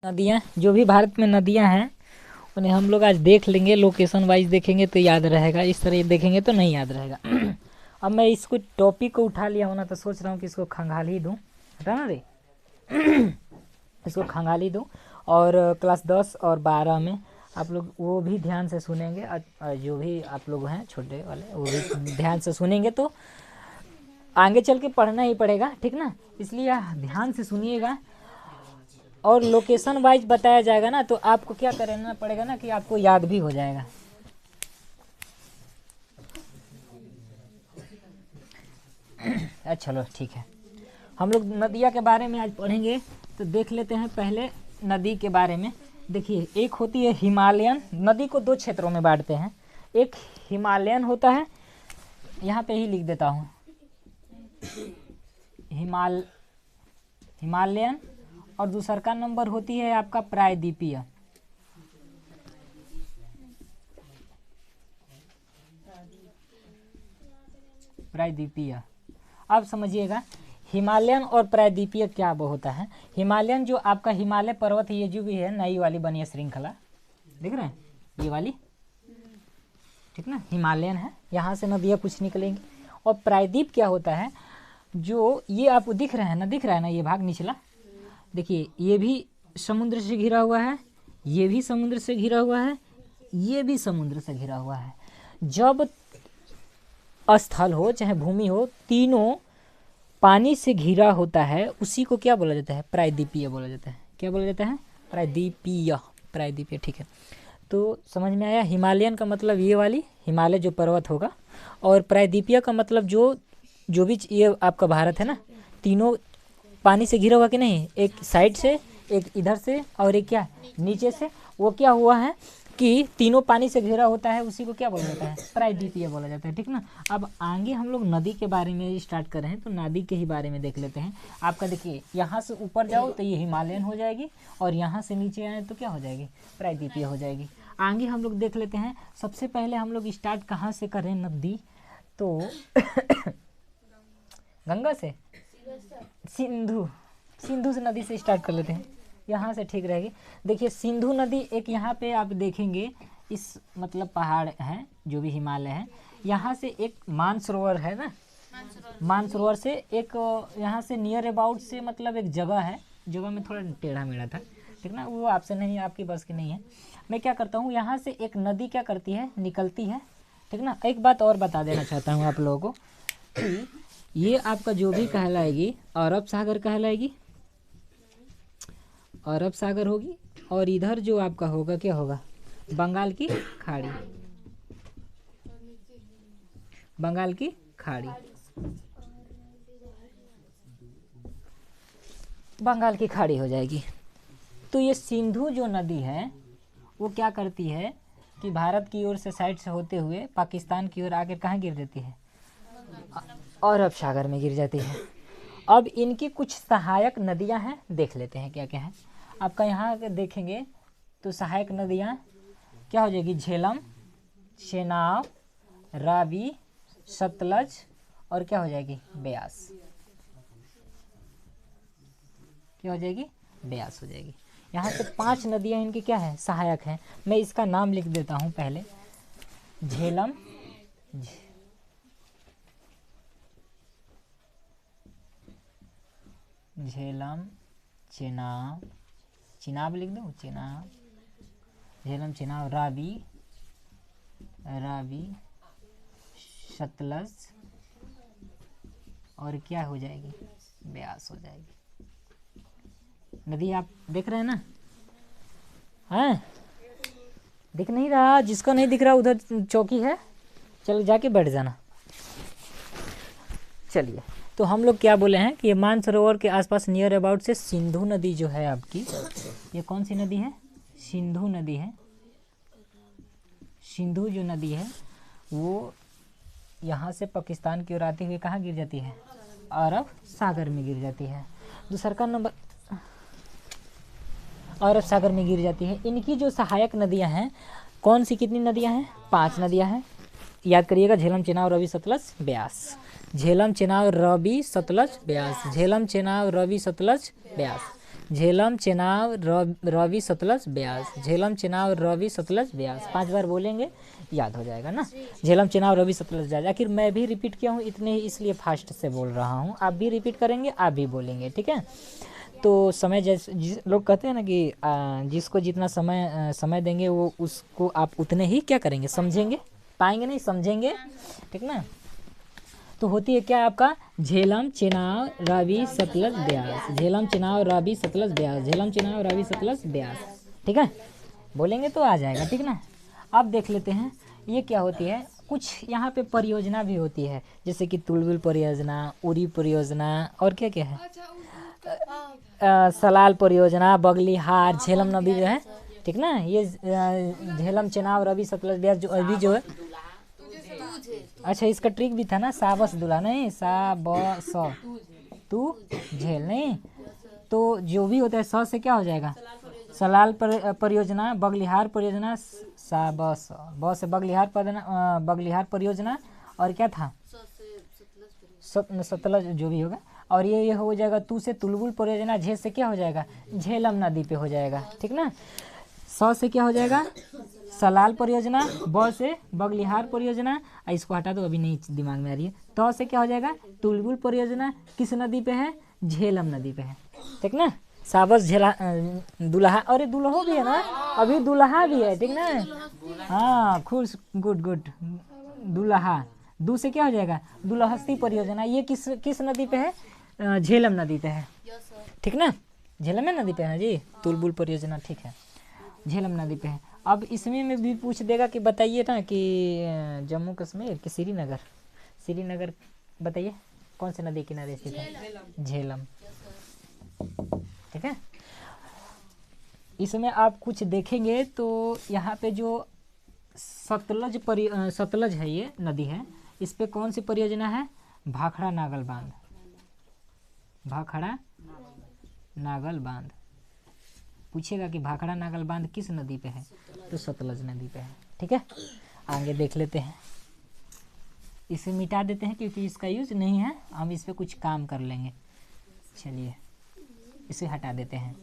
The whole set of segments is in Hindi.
नदियाँ जो भी भारत में नदियाँ हैं उन्हें हम लोग आज देख लेंगे, लोकेशन वाइज देखेंगे तो याद रहेगा, इस तरह देखेंगे तो नहीं याद रहेगा। अब मैं इसको टॉपिक को उठा लिया हूँ ना, तो सोच रहा हूँ कि इसको खंगाल ही दूँ, हटा ना रे। इसको खंगाल ही दूँ। और क्लास 10 और 12 में आप लोग वो भी ध्यान से सुनेंगे, जो भी आप लोग हैं छोटे वाले वो भी ध्यान से सुनेंगे तो आगे चल के पढ़ना ही पड़ेगा, ठीक ना। इसलिए ध्यान से सुनिएगा और लोकेशन वाइज बताया जाएगा ना, तो आपको क्या करना पड़ेगा ना कि आपको याद भी हो जाएगा। अच्छा चलो ठीक है, हम लोग नदिया के बारे में आज पढ़ेंगे। तो देख लेते हैं पहले नदी के बारे में। देखिए, एक होती है हिमालयन नदी, को दो क्षेत्रों में बांटते हैं। एक हिमालयन होता है, यहाँ पे ही लिख देता हूँ, हिमालयन, और दूसरा का नंबर होती है आपका प्रायद्वीपीय। प्रायद्वीपीय, अब समझिएगा हिमालयन और प्रायद्वीपीय क्या वो होता है। हिमालयन जो आपका हिमालय पर्वत, ये जो भी है नई वाली बनी है श्रृंखला, देख रहे हैं ये वाली, ठीक ना, हिमालयन है, यहाँ से नदियाँ कुछ निकलेंगी। और प्रायद्वीप क्या होता है, जो ये आपको दिख रहा है ना, दिख रहा है ना ये भाग निचला, देखिए ये भी समुद्र से घिरा हुआ है, ये भी समुद्र से घिरा हुआ है, ये भी समुद्र से घिरा हुआ है। जब स्थल हो चाहे भूमि हो, तीनों पानी से घिरा होता है, उसी को क्या बोला जाता है, प्रायद्वीपीय बोला जाता है। क्या बोला जाता है, प्रायद्वीपीय, प्रायद्वीपीय, ठीक है। तो समझ में आया, हिमालयन का मतलब ये वाली हिमालय जो पर्वत होगा, और प्रायद्वीपीय का मतलब जो भी ये आपका भारत है ना, तीनों पानी से घिरा हुआ कि नहीं, एक साइड से, एक इधर से, और एक क्या नीचे से, वो क्या हुआ है कि तीनों पानी से घिरा होता है, उसी को क्या बोला जाता है, प्रायद्वीपीय बोला जाता है, ठीक ना। अब आगे हम लोग नदी के बारे में स्टार्ट कर रहे हैं, तो नदी के ही बारे में देख लेते हैं। आपका देखिए, यहाँ से ऊपर जाओ तो ये हिमालयन हो जाएगी, और यहाँ से नीचे आए तो क्या हो जाएगी, प्रायद्वीपीय हो जाएगी। आगे हम लोग देख लेते हैं। सबसे पहले हम लोग स्टार्ट कहाँ से कर रहे हैं, नदी तो गंगा से, सिंधु से नदी से स्टार्ट कर लेते हैं, यहाँ से ठीक रहेगी। देखिए, सिंधु नदी एक यहाँ पे आप देखेंगे, इस मतलब पहाड़ है जो भी हिमालय है, यहाँ से एक मानसरोवर है ना, मानसरोवर से एक यहाँ से नियर अबाउट से मतलब एक जगह है, जगह में थोड़ा टेढ़ा मेढ़ा था, ठीक ना, वो आपसे नहीं, आपकी बस की नहीं है। मैं क्या करता हूँ, यहाँ से एक नदी क्या करती है, निकलती है, ठीक ना। एक बात और बता देना चाहता हूँ आप लोगों को कि ये आपका जो भी कहलाएगी, अरब सागर कहलाएगी, अरब सागर होगी, और इधर जो आपका होगा क्या होगा, बंगाल की खाड़ी, बंगाल की खाड़ी, बंगाल की खाड़ी हो जाएगी। तो ये सिंधु जो नदी है वो क्या करती है कि भारत की ओर से साइड से होते हुए पाकिस्तान की ओर आकर कहाँ गिर जाती है, अरब सागर में गिर जाती है। अब इनकी कुछ सहायक नदियां हैं, देख लेते हैं क्या क्या है। आपका यहाँ अगर देखेंगे तो सहायक नदियाँ क्या हो जाएगी, झेलम, चेनाब, रावी, सतलज, और क्या हो जाएगी, ब्यास। क्या हो जाएगी, ब्यास हो जाएगी। यहाँ से 5 नदियाँ इनकी क्या है, सहायक हैं। मैं इसका नाम लिख देता हूँ पहले, झेलम, झेलम, चेनाब, चिनाब लिख दूँ, चिनाब, झेलम, चिनाब, रावी, रावी, सतलज, और क्या हो जाएगी, ब्यास हो जाएगी। नदी आप देख रहे हैं ना, हैं, दिख नहीं रहा, जिसको नहीं दिख रहा उधर चौकी है, चल जाके बैठ जाना। चलिए, तो हम लोग क्या बोले हैं कि ये मानसरोवर के आसपास नियर अबाउट से सिंधु नदी जो है आपकी, ये कौन सी नदी है, सिंधु नदी है। सिंधु जो नदी है वो यहाँ से पाकिस्तान की ओर आती हुई कहाँ गिर जाती है, अरब सागर में गिर जाती है। दूसरा का नंबर, अरब सागर में गिर जाती है। इनकी जो सहायक नदियाँ हैं, कौन सी, कितनी नदियाँ हैं, 5 नदियाँ हैं, याद करिएगा, झेलम, चेनाब, रवि, सतलज, ब्यास। झेलम, चेनाब, रवि, सतलज, ब्यास, झेलम, चेनाब, रवि, सतलज, ब्यास। झेलम, चेनाब, रावी, सतलज, ब्यास। झेलम, चेनाब, रावी, सतलज, ब्यास। 5 बार बोलेंगे याद हो जाएगा ना। झेलम, चेनाब, रावी, सतलज, ब्यास। आखिर मैं भी रिपीट किया हूँ इतने ही, इसलिए फास्ट से बोल रहा हूँ। आप भी रिपीट करेंगे, आप भी बोलेंगे, ठीक है। तो समय जैसे लोग कहते हैं ना कि जिसको जितना समय देंगे वो उसको आप उतने ही क्या करेंगे, समझेंगे, पाएंगे नहीं, समझेंगे, ठीक ना। तो होती है क्या आपका झेलम, चेनाब, रावी, सतलज, ब्यास। झेलम, चेनाब, रावी, सतलज, ब्यास। झेलम, चेनाब, रावी, सतलज, ब्यास, ठीक है। बोलेंगे तो आ जाएगा, ठीक ना। अब देख लेते हैं ये क्या होती है। कुछ यहाँ पे परियोजना भी होती है, जैसे कि तुलबुल परियोजना, उरी परियोजना, और क्या क्या है, सलाल परियोजना, बगलीहार, झेलम नदी जो है, ठीक ना। ये झेलम, चेनाब, रावी, सतलज, ब्यास जो अभी जो है। अच्छा, इसका ट्रिक भी था ना, साबस दुला नहीं, साबस तू झेल नहीं। तो जो भी होता है स से क्या हो जाएगा, सलाल परियोजना, बगलिहार परियोजना, साबस, ब से बगलिहार परियोजना, और क्या था, सतलज जो भी होगा। और ये हो जाएगा तू से तुलबुल परियोजना, झे से क्या हो जाएगा, झेलम नदी पे हो जाएगा, ठीक ना। स से क्या हो जाएगा, सलाल परियोजना, ब से बगलिहार परियोजना, इसको हटा दो, अभी नहीं दिमाग में आ रही है। त से क्या हो जाएगा, तुलबुल परियोजना, किस नदी पे है, झेलम नदी पे है, ठीक ना। साबस, झेला, दुल्हा, अरे दुल्हो भी है ना, अभी दुल्हा भी है, ठीक ना। हाँ, खुश, गुड गुड, दुल्हा। दू से क्या हो जाएगा, दुलहस्ती परियोजना, ये किस नदी पे है, झेलम नदी पे है, ठीक ना। झेलम नदी पे है ना जी, तुलबुल परियोजना, ठीक है, झेलम नदी पे है। अब इसमें में भी पूछ देगा कि बताइए ना कि जम्मू कश्मीर कि श्रीनगर बताइए कौन से नदी किनारे स्थित है, झेलम, ठीक है। इसमें आप कुछ देखेंगे तो यहाँ पे जो सतलज है, ये नदी है, इस पे कौन सी परियोजना है, भाखड़ा नागल बांध, भाखड़ा नागल बांध। पूछेगा कि भाखड़ा नागल बांध किस नदी पे है, तो सतलज नदी पे है, ठीक है। आगे देख लेते हैं, इसे मिटा देते हैं क्योंकि इसका यूज नहीं है, हम इस पे कुछ काम कर लेंगे। चलिए इसे हटा देते हैं,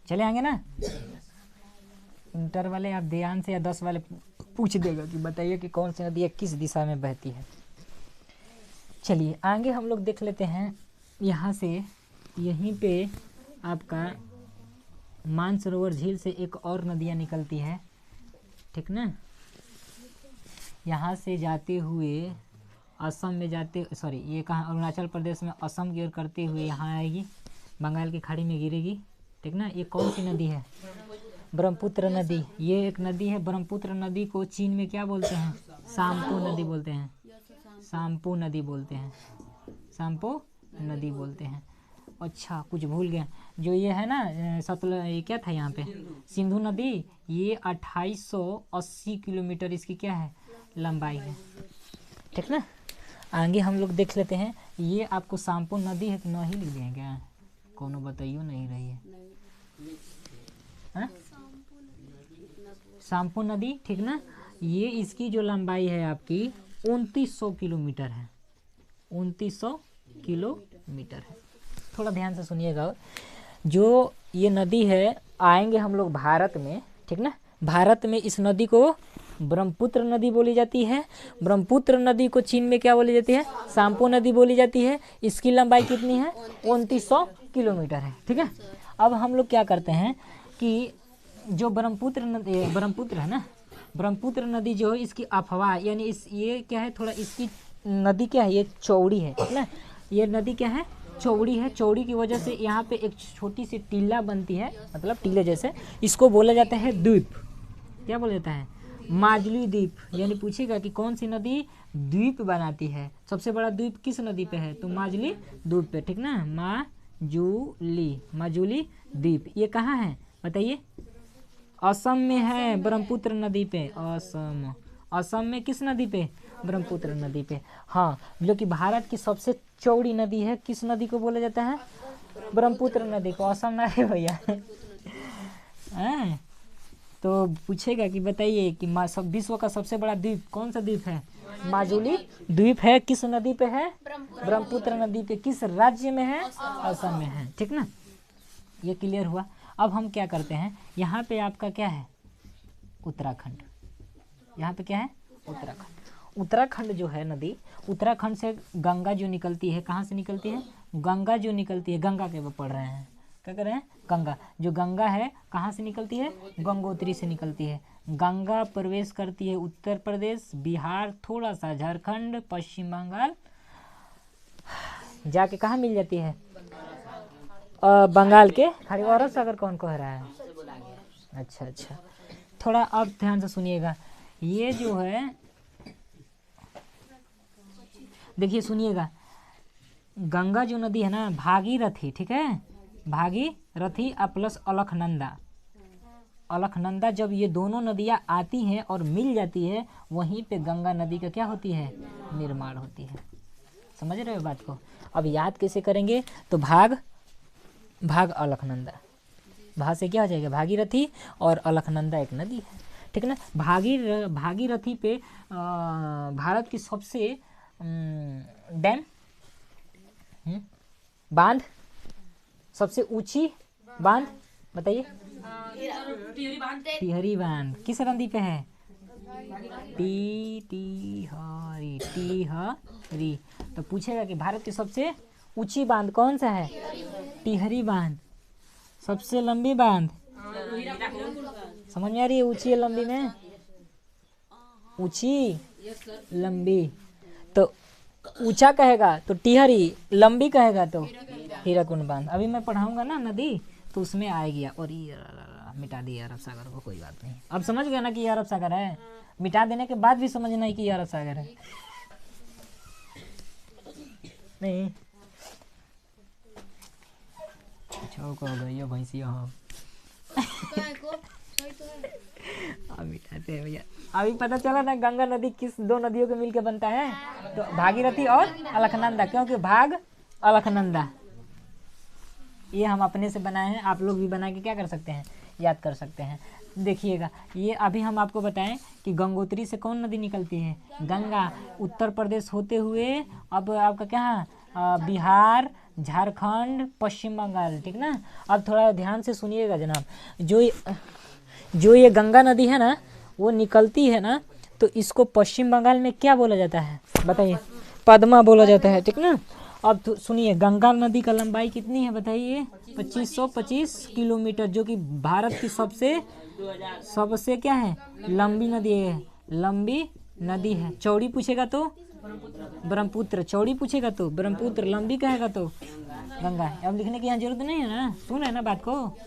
चले आएंगे ना। इंटर वाले आप ध्यान से, या 10 वाले पूछ देगा कि बताइए कि कौन सी नदी किस दिशा में बहती है। चलिए आगे हम लोग देख लेते हैं। यहाँ से यहीं पे आपका मानसरोवर झील से एक और नदियाँ निकलती है, ठीक ना। यहाँ से जाते हुए असम में ये कहाँ, अरुणाचल प्रदेश में असम की ओर करते हुए यहाँ आएगी, बंगाल की खाड़ी में गिरेगी, ठीक ना। ये कौन सी नदी है, ब्रह्मपुत्र नदी। ये एक नदी है, ब्रह्मपुत्र नदी को चीन में क्या बोलते हैं, साम्पू नदी बोलते हैं, साम्पू नदी बोलते हैं, साम्पू नदी बोलते हैं। अच्छा, कुछ भूल गए, जो ये है ना सतलज, ये क्या था यहाँ पे, सिंधु नदी, ये 2880 किलोमीटर इसकी क्या है, लंबाई है, ठीक ना। आगे हम लोग देख लेते हैं। ये आपको साम्पू नदी है कि नहीं लिख दिया क्या, कोनो बताइयो नहीं रही है, साम्पू नदी, ठीक ना। ये इसकी जो लंबाई है आपकी 2900 किलोमीटर है, 2900 किलोमीटर है। थोड़ा ध्यान से सुनिएगा। जो ये नदी है, आएंगे हम लोग भारत में, ठीक ना। भारत में इस नदी को ब्रह्मपुत्र नदी बोली जाती है। ब्रह्मपुत्र नदी को चीन में क्या बोली जाती है, साम्पू नदी बोली जाती है। इसकी लंबाई कितनी है, 2900 किलोमीटर है, ठीक है। अब हम लोग क्या करते हैं कि जो ब्रह्मपुत्र है ना, ब्रह्मपुत्र नदी जो है, इसकी अफवाह यानी ये क्या है, थोड़ा इसकी नदी क्या है, ये चौड़ी है, ठीक ना। ये नदी क्या है, चौड़ी है। चौड़ी की वजह से यहाँ पे एक छोटी सी टीला बनती है, मतलब टीले जैसे, इसको बोला जाता है द्वीप। क्या बोला जाता है, माजुली द्वीप। यानी पूछेगा कि कौन सी नदी द्वीप बनाती है, सबसे बड़ा द्वीप किस नदी पे है, तो माजुली द्वीप पे, ठीक ना। माजुली द्वीप ये कहाँ है बताइए, असम में है, ब्रह्मपुत्र नदी पे, असम में किस नदी पे, ब्रह्मपुत्र नदी पे। हाँ, जो कि भारत की सबसे चौड़ी नदी है, किस नदी को बोला जाता है, ब्रह्मपुत्र नदी को। असम ना है भैया। तो पूछेगा कि बताइए कि विश्व का सबसे बड़ा द्वीप कौन सा द्वीप है? माजुली द्वीप है। किस नदी पे है? ब्रह्मपुत्र नदी पे। किस राज्य में है? असम में है। ठीक ना, ये क्लियर हुआ। अब हम क्या करते हैं, यहाँ पे आपका क्या है? उत्तराखंड। यहाँ पे क्या है? उत्तराखंड। उत्तराखंड जो है नदी, उत्तराखंड से गंगा जो निकलती है, कहाँ से निकलती है? गंगा जो निकलती है, गंगा के वो पढ़ रहे हैं, क्या कर रहे हैं? गंगा। जो गंगा है कहाँ से निकलती है? गंगोत्री से निकलती है। गंगा प्रवेश करती है उत्तर प्रदेश, बिहार, थोड़ा सा झारखंड, पश्चिम बंगाल, जाके कहाँ मिल जाती है? बंगाल के खाड़ी। अरब सागर कौन कह रहा है? अच्छा अच्छा, थोड़ा अब ध्यान से सुनिएगा। ये जो है देखिए सुनिएगा, गंगा जो नदी है ना, भागीरथी, ठीक है, भागीरथी प्लस अलकनंदा। अलकनंदा जब ये दोनों नदियाँ आती हैं और मिल जाती है, वहीं पे गंगा नदी का क्या होती है? निर्माण होती है। समझ रहे हो बात को? अब याद कैसे करेंगे? तो भाग अलकनंदा, भाग से क्या हो जाएगा? भागीरथी, और अलकनंदा एक नदी है, ठीक ना। भागीरथी पे भारत की सबसे डैम बांध, सबसे ऊंची बांध बताइए? टिहरी बांध। किस नदी पे है? टिहरी। तो पूछेगा कि भारत की सबसे ऊंची बांध कौन सा है? टिहरी बांध। सबसे लंबी बांध समझ में आ रही है? ऊंची या लंबी में? ऊंची लंबी। तो ऊंचा कहेगा तो टिहरी, लंबी कहेगा तो हीराकुंड बांध। अभी मैं पढ़ाऊंगा ना नदी, तो उसमें आएगी। और ये मिटा दिया अरब सागर को, कोई बात नहीं। अब समझ गया ना कि ये अरब सागर है? मिटा देने के बाद भी समझना है कि ये अरब सागर है। नहीं भैंसिया हो अब मिटाते हैं भैया। अभी पता चला ना गंगा नदी किस दो नदियों के मिलके बनता है? तो भागीरथी और अलकनंदा, क्योंकि भाग अलकनंदा ये हम अपने से बनाए हैं। आप लोग भी बना के क्या कर सकते हैं? याद कर सकते हैं। देखिएगा, ये अभी हम आपको बताएं कि गंगोत्री से कौन नदी निकलती है? गंगा। उत्तर प्रदेश होते हुए अब आपका क्या? बिहार, झारखंड, पश्चिम बंगाल, ठीक ना। अब थोड़ा ध्यान से सुनिएगा जनाब, जो ये गंगा नदी है ना, वो निकलती है ना, तो इसको पश्चिम बंगाल में क्या बोला जाता है बताइए? पद्मा बोला जाता है, ठीक ना। अब तो सुनिए, गंगा नदी का लंबाई कितनी है बताइए? 2525 किलोमीटर, जो कि भारत की सबसे क्या है? लंबी नदी है, लंबी नदी है। चौड़ी पूछेगा तो ब्रह्मपुत्र, चौड़ी पूछेगा तो ब्रह्मपुत्र, लंबी कहेगा तो गंगा। अब लिखने की यहाँ जरूरत नहीं है ना, सुन रहे ना बात को?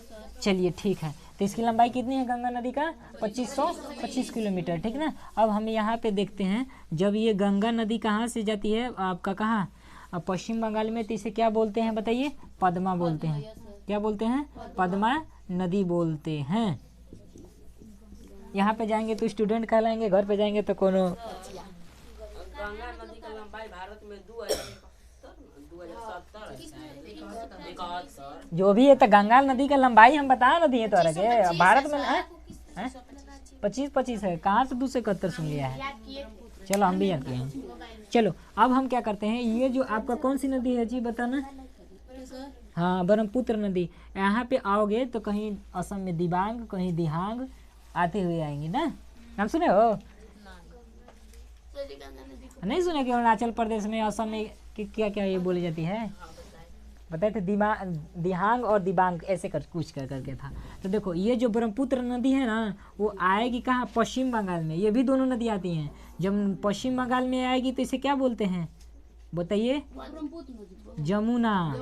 चलिए ठीक है। तो इसकी लंबाई कितनी है गंगा नदी का? 2525 किलोमीटर, ठीक ना। अब हम यहाँ पे देखते हैं, जब ये गंगा नदी कहाँ से जाती है आपका? कहाँ? पश्चिम बंगाल में। तो इसे क्या बोलते हैं बताइए? पद्मा बोलते हैं। क्या बोलते हैं? पद्मा नदी बोलते हैं। यहाँ पे जाएंगे तो स्टूडेंट कहलाएंगे, घर पे जाएंगे तो कोनो। गंगा नदी का लंबाई भारत में 2070 जो भी है, तो गंगा नदी का लंबाई हम बता न दिए तो के भारत में है 25 है। कहाँ से 271 सुन लिया है? चलो हम भी याद किए हैं। चलो अब हम क्या करते हैं, ये जो आपका कौन सी नदी है जी बताना? हाँ, ब्रह्मपुत्र नदी। यहाँ पे आओगे तो कहीं असम में दिबांग, कहीं दिहांग आते हुए आएंगी ना। नाम सुने हो? नहीं सुने कि अरुणाचल प्रदेश में, असम में क्या क्या ये बोली जाती है? बताए थे दिहांग और दिबांग, ऐसे कुछ करके था। तो देखो, ये जो ब्रह्मपुत्र नदी है ना, वो आएगी कहाँ? पश्चिम बंगाल में। ये भी दोनों नदी आती हैं। जब पश्चिम बंगाल में आएगी तो इसे क्या बोलते हैं बताइए? जमुना।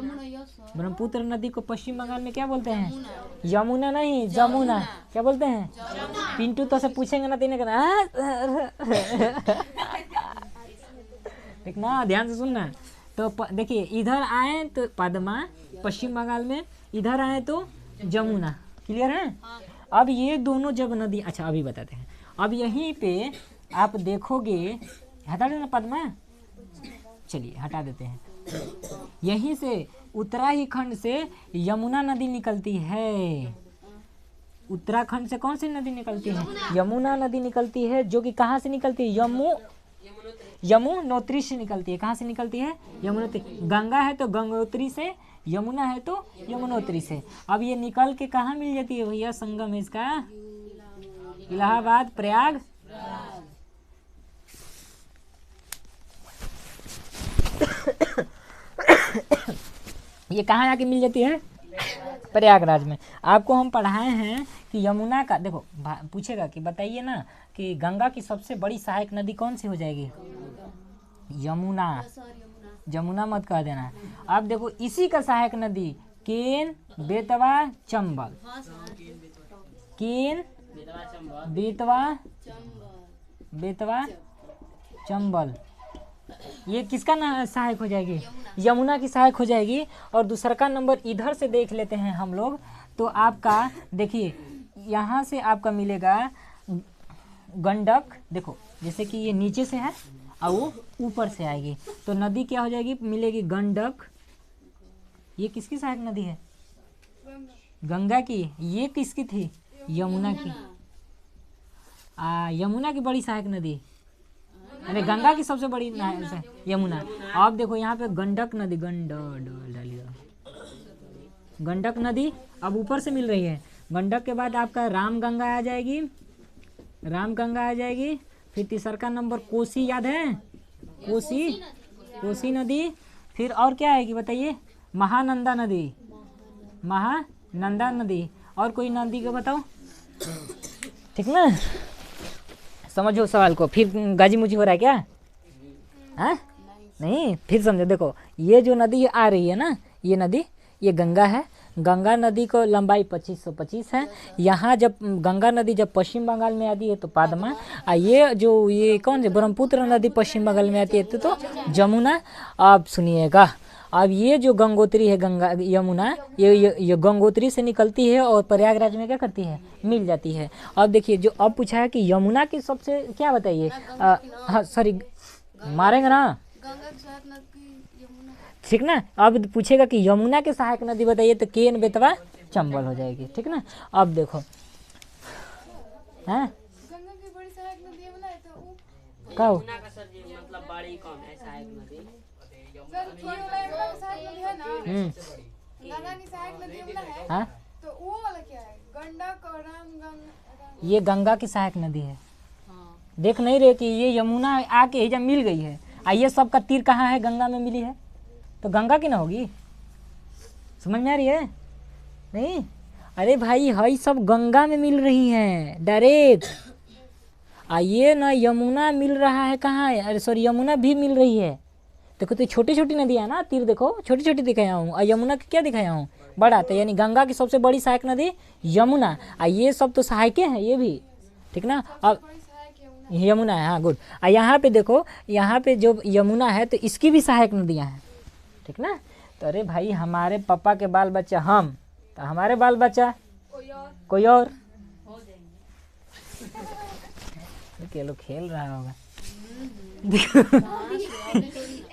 ब्रह्मपुत्र नदी को पश्चिम बंगाल में क्या बोलते हैं? यमुना नहीं, जमुना। क्या बोलते हैं? पिंटू तो से पूछेंगे ना तीन करना, ठीक ना, ध्यान से सुनना। तो देखिए, इधर आए तो पद्मा पश्चिम बंगाल में, इधर आए तो जमुना। क्लियर है? अब ये दोनों जब नदी, अच्छा अभी बताते हैं। अब यहीं पे आप देखोगे, हटा देना पद्मा, चलिए हटा देते हैं। यहीं से उत्तराखंड से यमुना नदी निकलती है। उत्तराखंड से कौन सी नदी निकलती है? यमुना नदी निकलती है, जो कि कहाँ से निकलती है? यमुनोत्री से निकलती है। कहाँ से निकलती है? यमुनोत्री। गंगा है तो गंगोत्री से, यमुना है तो यमुनोत्री से। अब ये निकल के कहाँ मिल जाती है भैया? संगम है इसका इलाहाबाद, प्रयाग। ये कहाँ आके मिल जाती है? प्रयागराज में। आपको हम पढ़ाए हैं कि यमुना का, देखो पूछेगा कि बताइए ना कि गंगा की सबसे बड़ी सहायक नदी कौन सी हो जाएगी? यमुना। जमुना मत कह देना। अब देखो इसी का सहायक नदी केन, बेतवा, चंबल। केन, बेतवा, चंबल, ये किसका सहायक हो जाएगी? यमुना की सहायक हो जाएगी। और दूसरा का नंबर इधर से देख लेते हैं हम लोग, तो आपका देखिए यहाँ से आपका मिलेगा गंडक। देखो जैसे कि ये नीचे से है और वो ऊपर से आएगी, तो नदी क्या हो जाएगी? मिलेगी गंडक। ये किसकी सहायक नदी है? गंगा की। ये किसकी थी? यमुना की। यमुना की बड़ी सहायक नदी, अरे गंगा की सबसे बड़ी यमुना। अब देखो यहाँ पे गंडक नदी, गंडक नदी अब ऊपर से मिल रही है। गंडक के बाद आपका राम गंगा आ जाएगी, फिर तीसरा का नंबर कोसी, याद है? कोसी नदी। फिर और क्या आएगी बताइए? महानंदा नदी। और कोई नदी को बताओ, ठीक ना? समझो सवाल को। फिर गाजी मुझी हो रहा है क्या? हाँ नहीं, फिर समझो। देखो ये जो नदी आ रही है ना, ये नदी, ये गंगा है। गंगा नदी को लंबाई 2525 है। यहाँ जब गंगा नदी जब पश्चिम बंगाल में आती है तो पद्मा, ये कौन सी ब्रह्मपुत्र नदी पश्चिम बंगाल में आती है तो जमुना। अब सुनिएगा, अब ये जो गंगोत्री है, गंगा यमुना, ये गंगोत्री से निकलती है और प्रयागराज में क्या करती है? मिल जाती है। अब देखिए जो अब पूछा है कि यमुना की सबसे क्या बताइए? हाँ सॉरी, मारेंगे ना, ठीक ना? अब पूछेगा कि यमुना के सहायक नदी बताइए, तो केन, बेतवा, चंबल हो जाएगी, ठीक ना? अब देखो हैं का मतलब बड़ी कौन है सहायक नदी? हाँ ये गंगा की सहायक नदी है। देख नहीं रहे कि ये यमुना आके ही जब मिल गई है, ये सब का तीर कहाँ है? गंगा में मिली है, तो गंगा की ना होगी? समझ में आ रही है? नहीं, अरे भाई हई सब गंगा में मिल रही हैं डायरेक्ट। ये ना यमुना मिल रहा है कहाँ है? अरे सॉरी, यमुना भी मिल रही है। देखो तो छोटी छोटी नदियाँ है ना, तीर देखो छोटी छोटी दिखाया हूँ, और यमुना की क्या दिखाया हूँ? बड़ा। तो यानी गंगा की सबसे बड़ी सहायक नदी यमुना, ये सब तो सहायकें हैं ये भी, ठीक ना? अब यमुना है, हाँ गुड। यहाँ पे देखो, यहाँ पे जो यमुना है तो इसकी भी सहायक नदियाँ हैं, ठीक ना? तो अरे भाई हमारे पापा के बाल बच्चा हम, तो हमारे बाल बच्चा कोई और के लोग खेल रहा होगा।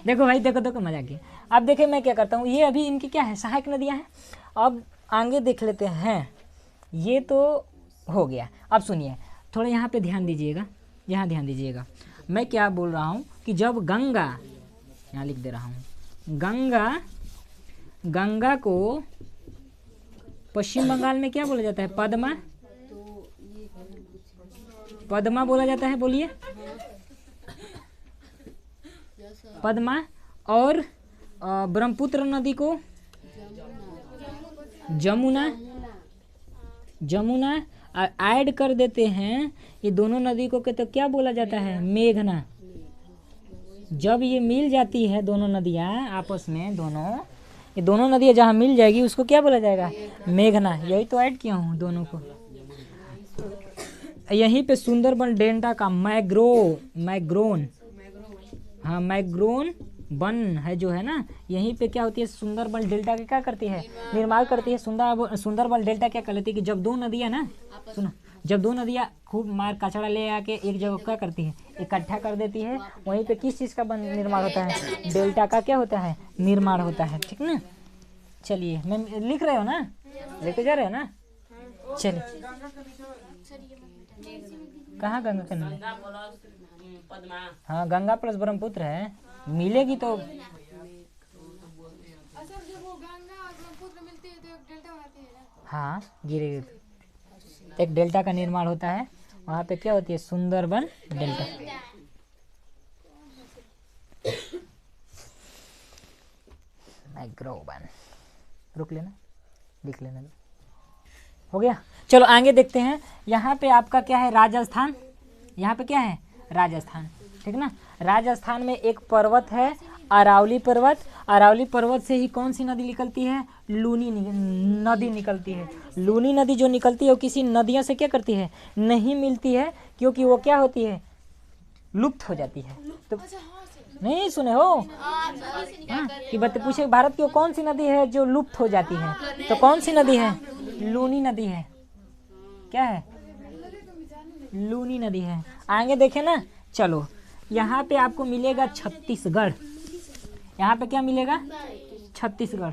देखो भाई, देखो मजाक किया। अब देखिए मैं क्या करता हूँ, ये अभी इनकी क्या है? सहायक नदियाँ हैं। अब आगे देख लेते हैं। ये तो हो गया। अब सुनिए थोड़ा यहाँ पे ध्यान दीजिएगा, यहाँ ध्यान दीजिएगा। मैं क्या बोल रहा हूँ कि जब गंगा, यहाँ लिख दे रहा हूँ, गंगा को पश्चिम बंगाल में क्या बोला जाता है? पद्मा बोला जाता है। बोलिए पद्मा। और ब्रह्मपुत्र नदी को जमुना ऐड कर देते हैं ये दोनों नदी को, तो क्या बोला जाता है? मेघना। जब ये मिल जाती है दोनों नदियाँ आपस में, ये दोनों नदियाँ जहाँ मिल जाएगी उसको क्या बोला जाएगा? मेघना। यही तो ऐड किया हूँ दोनों को। यहीं पे सुंदरबन डेल्टा का मैग्रोन वन है जो है ना, यहीं पे क्या होती है? सुंदरबन डेल्टा के क्या करती है? निर्माण करती है। सुंदरबन डेल्टा क्या कर लेती है कि जब दो नदियाँ ना, सुनो, जब दो नदियाँ खूब मार कचड़ा ले आके एक जगह क्या करती है? इकट्ठा कर देती है। वहीं पे किस चीज़ का निर्माण होता है? डेल्टा का क्या होता है? निर्माण होता है, ठीक ना? चलिए मैं लिख रहे हो ना, लेके जा रहे हो ना? चलिए, कहाँ गंगा का नहीं? गंगा प्लस पद्मा। हाँ, गंगा प्लस ब्रह्मपुत्र है, मिलेगी तो अच्छा, जब वो गंगा और ब्रह्मपुत्र मिलती है तो एक डेल्टा होती है ना। हाँ गिरेगी तो एक डेल्टा का निर्माण होता है। वहाँ पे क्या होती है? सुंदरबन डेल्टा। माइक्रोवन, रुक लेना, लिख लेना। हो गया, चलो आगे देखते हैं। यहाँ पे आपका क्या है? राजस्थान। यहाँ पे क्या है? राजस्थान, ठीक ना। राजस्थान में एक पर्वत है, अरावली पर्वत। अरावली पर्वत से ही कौन सी नदी निकलती है? लूनी नदी निकलती है। लूनी नदी जो निकलती है वो किसी नदियों से क्या करती है? नहीं मिलती है, क्योंकि वो क्या होती है? लुप्त हो जाती है। तो नहीं सुने हो? हाँ, कि बच्चे पूछे भारत की वो कौन सी नदी है जो लुप्त हो जाती है, तो कौन सी नदी है? लूनी नदी है। क्या है? लूनी नदी है। आगे देखे ना, चलो यहाँ पे आपको मिलेगा छत्तीसगढ़। यहाँ पे क्या मिलेगा? छत्तीसगढ़।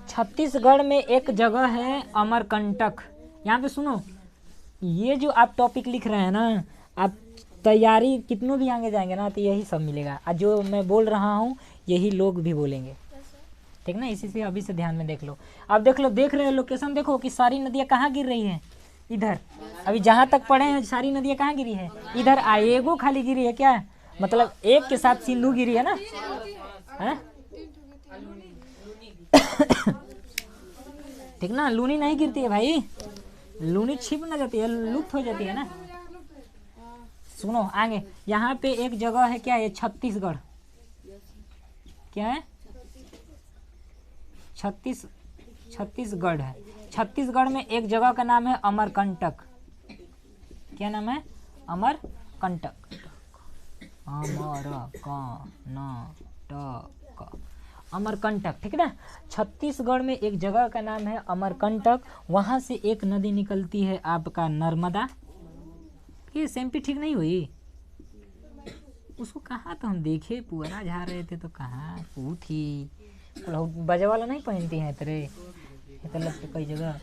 छत्तीसगढ़ में एक जगह है अमरकंटक। यहाँ पे सुनो, ये जो आप टॉपिक लिख रहे हैं ना, आप तैयारी कितनों भी आगे जाएंगे ना तो यही सब मिलेगा। और जो मैं बोल रहा हूँ यही लोग भी बोलेंगे, ठीक ना। इसी से अभी से ध्यान में देख लो। अब देख लो, देख रहे हो लोकेशन, देखो कि सारी नदियाँ कहाँ गिर रही हैं? इधर। अभी जहाँ तक पढ़े हैं सारी नदियाँ कहाँ गिरी है? इधर। आएगो खाली गिरी है क्या? मतलब एक के साथ सिंधु गिरी है ना। है? ठीक ना, लूनी नहीं गिरती है भाई। लूनी छिप ना जाती है, लुप्त हो जाती है ना। सुनो आगे, यहाँ पे एक जगह है, क्या है? छत्तीसगढ़। क्या है? छत्तीसगढ़ है। छत्तीसगढ़ में एक जगह का नाम है अमरकंटक। क्या नाम है? अमरकंटक। अमरकंटक, ठीक है ना। छत्तीसगढ़ में एक जगह का नाम है अमरकंटक। वहाँ से एक नदी निकलती है आपका नर्मदा। ये सेम्पी ठीक नहीं हुई? उसको कहाँ तो हम देखे पुअरा झा रहे थे, तो कहाँ थी बजे वाला नहीं पहनती है तेरे तो लगता कई जगह।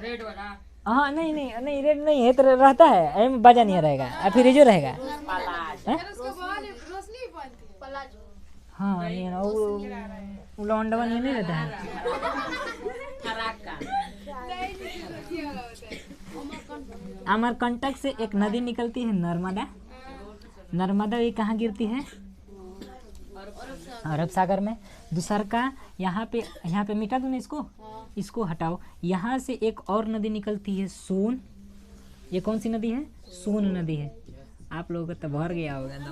रेड वाला। हाँ नहीं नहीं नहीं, रेड नहीं है, तेरे रहता है एम बजा नहीं रहेगा, फिर जो रहेगा। उसको बाल रोशनी पहनती है। पलाजो। हाँ नहीं ना, वो लौंडवा नहीं रहता है। फराका। अमरकंटक से एक नदी निकलती है नर्मदा। नर्मदा ये कहाँ गिरती है? अरब सागर में। दूसर का यहाँ पे मिटा दो ना इसको हटाओ। यहाँ से एक और नदी निकलती है सोन। ये कौन सी नदी है? सोन नदी है। आप लोगों का तो भर गया होगा एकदम।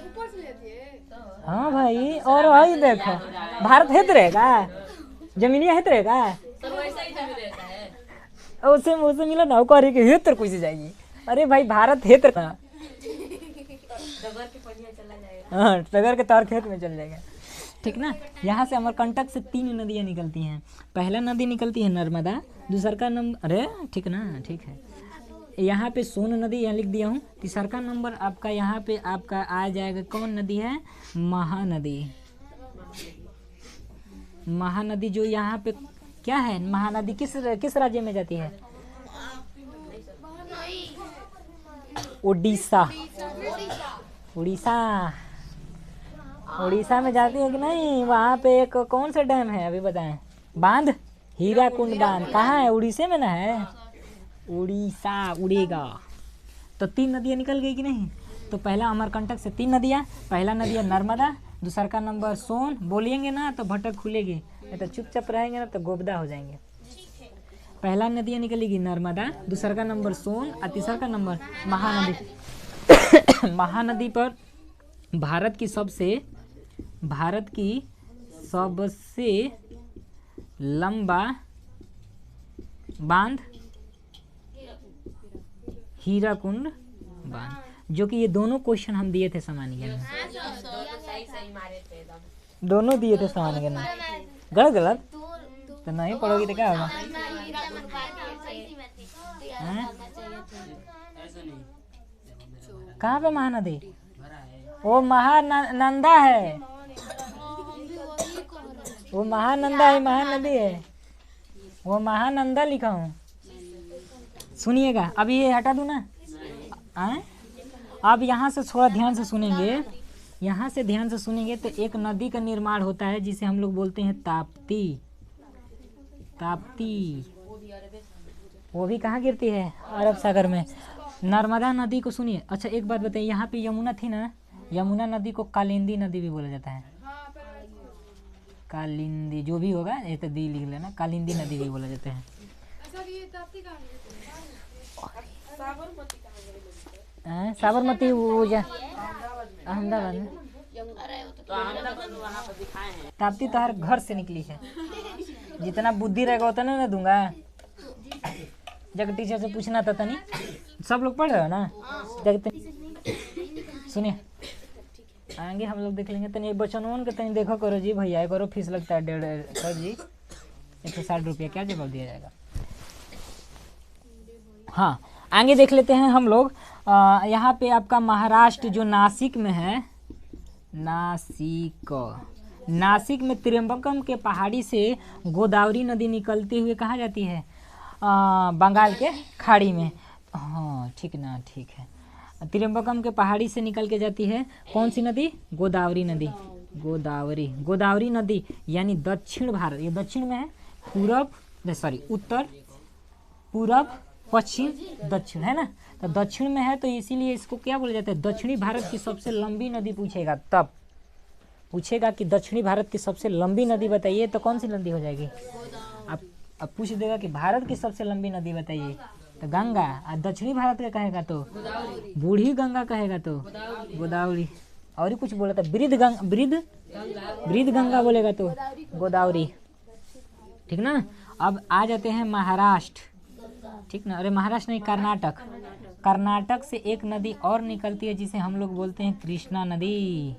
ऊपर से लेती है। हाँ भाई, और भाई देखो, भारत हित रहेगा, जमीनिया हित रहेगा। तो वैसा ही जमी रहता है। उससे मिला ना, कह के हित कुछ जाएगी। अरे भाई भारत हित ना, डगर के बढ़िया चला जाएगा। हाँ टगर के तार खेत में चल जाएगा, ठीक ना। यहाँ से अमरकंटक से 3 नदियाँ निकलती हैं। पहला नदी निकलती है नर्मदा, दूसर का नंबर, अरे ठीक ना, ठीक है। यहाँ पे सोन नदी यहाँ लिख दिया हूँ। तीसर का नंबर आपका यहाँ पे आपका आ जाएगा, कौन नदी है? महानदी। महानदी जो यहाँ पे क्या है? महानदी किस राज्य में जाती है? उड़ीसा। उड़ीसा में जाती है कि नहीं? वहाँ पे एक कौन सा डैम है अभी बताएं? बांध, हीराकुंड बांध। कहाँ है? उड़ीसा में ना है। उड़ीसा उड़ेगा। तो 3 नदियाँ निकल गई कि नहीं? तो पहला अमरकंटक से 3 नदियाँ। पहला नदी है नर्मदा, दूसरा का नंबर सोन। बोलिएंगे ना तो भटक खुलेगी, नहीं तो चुपचाप रहेंगे ना तो गोबदा हो जाएंगे। पहला नदियाँ निकलेगी नर्मदा, दूसरा का नंबर सोन और तीसरा का नंबर महानदी। महानदी पर भारत की सबसे लंबा बांध हीराकुंड बांध, जो कि ये दोनों क्वेश्चन हम दिए थे सामान्य ज्ञान में। सही मारे थे एकदम। दोनों दिए थे सामान्य ज्ञान में। गलत तो नहीं पढ़ोगी तो क्या होगा? कहाँ पे महानदी? वो महानंदा है, वो महानंदा है, महानदी है। वो महानंदा लिखा हूँ। सुनिएगा, अभी ये हटा दूँ ना। आए, अब यहाँ से थोड़ा ध्यान से सुनेंगे, यहाँ से ध्यान से सुनेंगे तो एक नदी का निर्माण होता है जिसे हम लोग बोलते हैं ताप्ती। ताप्ती वो भी कहाँ गिरती है? अरब सागर में। नर्मदा नदी को सुनिए। अच्छा एक बात बताइए, यहाँ पे यमुना थी ना, यमुना नदी को कालिंदी नदी भी बोला जाता है। कालिंदी जो भी होगा, ये तो दी लिख लेना, कालिंदी नदी भी बोला जाता है। साबरमती वो जा अहमदाबाद में। तो अहमदाबाद में वहाँ पर दिखाए हैं। ताप्ती तो हर घर से निकली है। जितना बुद्धि रहेगा उतना ना दूंगा। जब टीचर से पूछना था तनी, सब लोग पढ़ रहे हो ना? सुनिए, आगे हम लोग देख लेंगे। तनी बचनों के तनी देखो करो जी भैया, करो फीस लगता है 150 जी, 160 रुपया, क्या जवाब दिया जाएगा? हाँ, आगे देख लेते हैं हम लोग। यहाँ पे आपका महाराष्ट्र जो नासिक में है, नासिक में त्रियंबकम के पहाड़ी से गोदावरी नदी निकलती हुई कहाँ जाती है? बंगाल के खाड़ी में। हाँ ठीक ना, ठीक है। त्रियंबकम के पहाड़ी से निकल के जाती है कौन सी नदी? गोदावरी नदी। गोदावरी नदी यानी दक्षिण भारत, ये दक्षिण में है, उत्तर, पूरब, पश्चिम, दक्षिण है ना। तो दक्षिण में है तो इसीलिए इसको क्या बोला जाता है? दक्षिणी भारत की सबसे लंबी नदी पूछेगा, तब पूछेगा कि दक्षिणी भारत की सबसे लंबी नदी बताइए, तो कौन सी नदी हो जाएगी? अब पूछ देगा कि भारत की सबसे लंबी नदी बताइए, तो गंगा। और दक्षिणी भारत का कहेगा तो बूढ़ी गंगा कहेगा तो गोदावरी। और ही कुछ बोला था, वृद्ध गंगा बोलेगा तो गोदावरी, ठीक ना। अब आ जाते हैं महाराष्ट्र, ठीक ना। अरे महाराष्ट्र नहीं, कर्नाटक से एक नदी और निकलती है जिसे हम लोग बोलते हैं कृष्णा नदी।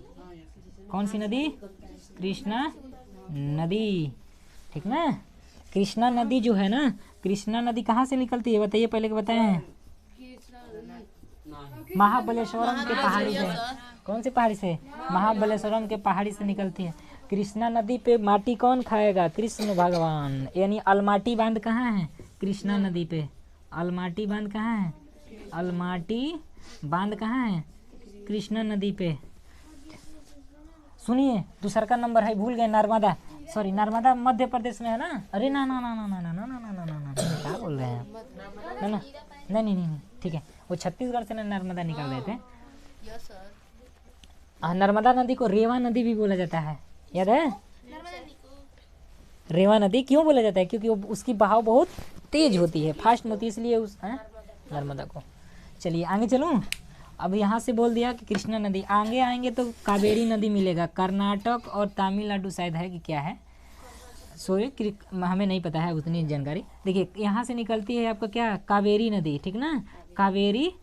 कौन सी नदी? कृष्णा नदी, ठीक ना। कृष्णा नदी जो है ना, कृष्णा नदी कहाँ से निकलती है बताइए, पहले के बताएं। महाबलेश्वरम के पहाड़ी से। कौन सी पहाड़ी से? महाबलेश्वरम के पहाड़ी से निकलती है। कृष्णा नदी पे माटी कौन खाएगा? कृष्ण भगवान। यानी अलमाटी बांध कहाँ है? कृष्णा नदी पे। अलमाटी बांध कहाँ है? अलमाटी बांध कहाँ है? कृष्णा नदी पे। सुनिए, दूसरा का नंबर है, भूल गए, नर्मदा। सॉरी, नर्मदा मध्य प्रदेश में है ना। अरे ना ना ना ना ना ना ना ना ना ना ना, क्या बोल रहे हैं? ना ना नहीं नहीं नहीं, ठीक है, वो छत्तीसगढ़ से ना नर्मदा निकल रहे थे। नर्मदा नदी को रेवा नदी भी बोला जाता है, याद है? रेवा नदी क्यों बोला जाता है? क्योंकि उसकी बहाव बहुत तेज होती है, फास्ट होती है, इसलिए उस नर्मदा को। चलिए आगे चलूँ। अब यहाँ से बोल दिया कि कृष्णा नदी, आगे आएंगे तो कावेरी नदी मिलेगा। कर्नाटक और तमिलनाडु शायद है कि क्या है, सॉरी हमें नहीं पता है उतनी जानकारी। देखिए यहाँ से निकलती है आपका क्या? कावेरी नदी, ठीक ना। कावेरी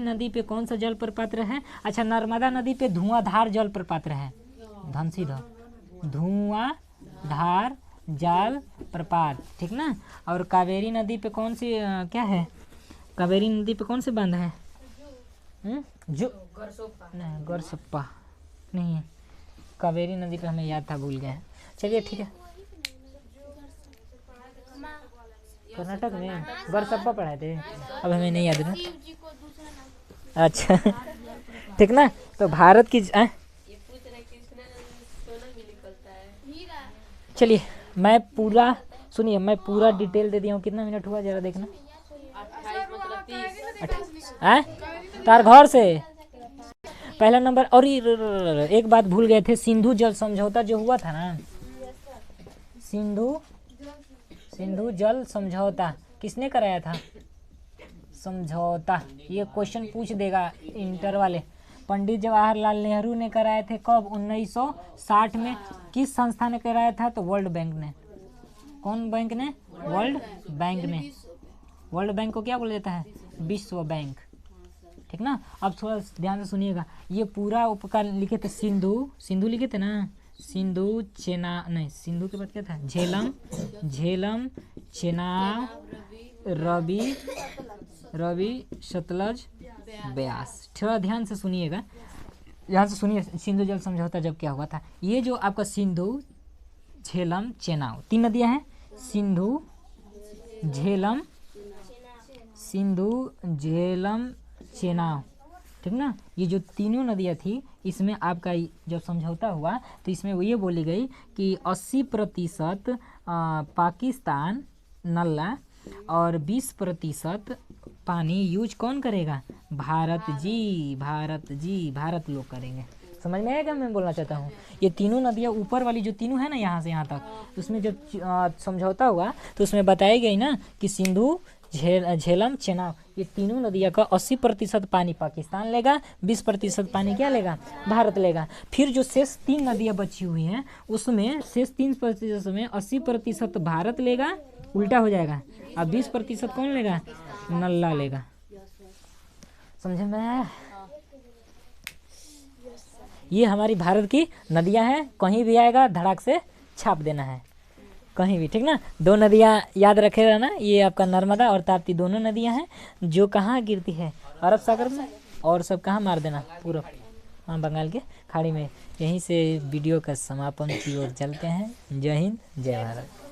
नदी पे कौन सा जल प्रपात है? अच्छा, नर्मदा नदी पे धुआंधार जल प्रपात है, धुआंधार जल प्रपात, ठीक ना। और कावेरी नदी पे कौन सी क्या है? कावेरी नदी पे कौन से बांध है? जो नहीं, गरसप्पा नहीं है। कावेरी नदी पे हमें याद था, भूल गए। चलिए ठीक है, कर्नाटक में गरसप्पा पढ़ाए थे, अब हमें नहीं याद ना। अच्छा ठीक ना। तो भारत की चलिए मैं पूरा सुनिए, मैं पूरा डिटेल दे दिया हूँ। कितना मिनट हुआ जरा देखना। 28 तार घर से पहला नंबर। और एक बात भूल गए थे, सिंधु जल समझौता जो हुआ था ना, सिंधु जल समझौता किसने कराया था? समझौता, ये क्वेश्चन पूछ देगा इंटर वाले। पंडित जवाहरलाल नेहरू ने कराए थे। कब? 1960 में। किस संस्था ने कराया था? तो वर्ल्ड बैंक ने। कौन बैंक ने? वर्ल्ड बैंक ने। वर्ल्ड बैंक को क्या बोला जाता है? विश्व बैंक, ठीक ना। अब थोड़ा ध्यान से सुनिएगा, ये पूरा उपकार लिखे थे सिंधु लिखे थे ना। सिंधु के बाद क्या था? झेलम, चेनाब, रवि, सतलज, ब्यास। थोड़ा ध्यान से सुनिएगा, ध्यान से सुनिए। सिंधु जल समझौता जब क्या हुआ था? ये जो आपका सिंधु, झेलम, चेनाब 3 नदियां हैं, सिंधु, झेलम, सिंधु, झेलम, चेनाब, ठीक ना। ये जो तीनों नदियाँ थी इसमें आपका जब समझौता हुआ तो इसमें वो ये बोली गई कि 80% पाकिस्तान नल्ला और 20% पानी यूज कौन करेगा? भारत जी, भारत जी, भारत लोग करेंगे। समझ में आएगा मैं बोलना चाहता हूँ? ये तीनों नदियाँ ऊपर वाली जो तीनों है ना यहाँ से यहाँ तक, उसमें जब समझौता हुआ तो उसमें बताई गई ना कि सिंधु, झेलम, चेनाब, ये तीनों नदियाँ का 80% पानी पाकिस्तान लेगा, 20% पानी क्या लेगा? भारत लेगा। फिर जो शेष 3 नदियाँ बची हुई हैं उसमें शेष 3% में 80% भारत लेगा, उल्टा हो जाएगा, अब 20% कौन लेगा? नल्ला लेगा। समझ में आया? ये हमारी भारत की नदियाँ हैं, कहीं भी आएगा धड़ाक से छाप देना है, कहीं भी, ठीक ना। 2 नदियाँ याद रखे रहना, ये आपका नर्मदा और ताप्ती दोनों नदियाँ हैं जो कहाँ गिरती है? अरब सागर में, और सब कहाँ मार देना? पूरा हाँ बंगाल के खाड़ी में। यहीं से वीडियो का समापन की ओर चलते हैं। जय हिंद, जय भारत।